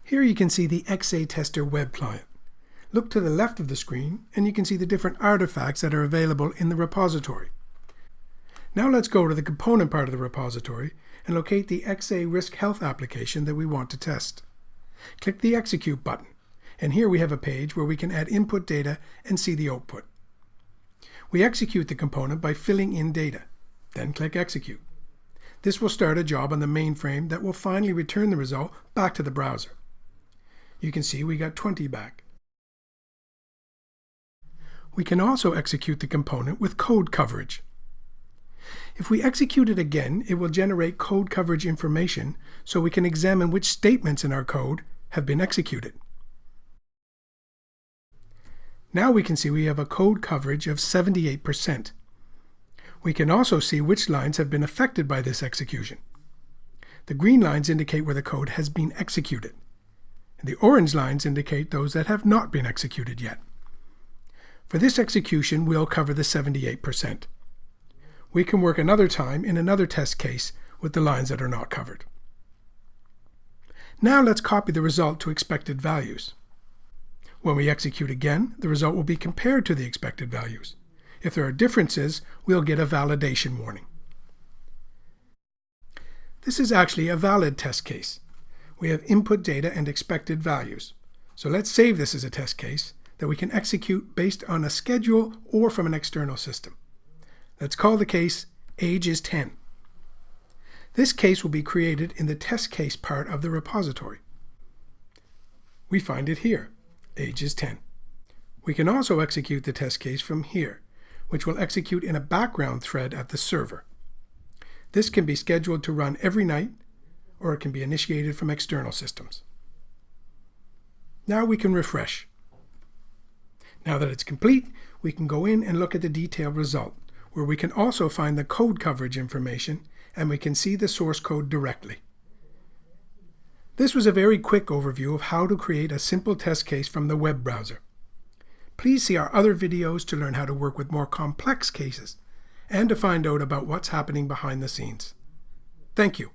Here you can see the XaTester web client. Look to the left of the screen and you can see the different artifacts that are available in the repository. Now let's go to the component part of the repository and locate the XA Risk Health application that we want to test. Click the Execute button, and here we have a page where we can add input data and see the output. We execute the component by filling in data, then click Execute. This will start a job on the mainframe that will finally return the result back to the browser. You can see we got 20 back. We can also execute the component with code coverage. If we execute it again, it will generate code coverage information so we can examine which statements in our code have been executed. Now we can see we have a code coverage of 78%. We can also see which lines have been affected by this execution. The green lines indicate where the code has been executed. The orange lines indicate those that have not been executed yet. For this execution, we'll cover the 78%. We can work another time in another test case with the lines that are not covered. Now let's copy the result to expected values. When we execute again, the result will be compared to the expected values. If there are differences, we'll get a validation warning. This is actually a valid test case. We have input data and expected values. So let's save this as a test case that we can execute based on a schedule or from an external system. Let's call the case age is 10. This case will be created in the test case part of the repository. We find it here, age is 10. We can also execute the test case from here, which will execute in a background thread at the server. This can be scheduled to run every night, or it can be initiated from external systems. Now we can refresh. Now that it's complete, we can go in and look at the detailed result, where we can also find the code coverage information and we can see the source code directly. This was a very quick overview of how to create a simple test case from the web browser. Please see our other videos to learn how to work with more complex cases and to find out about what's happening behind the scenes. Thank you.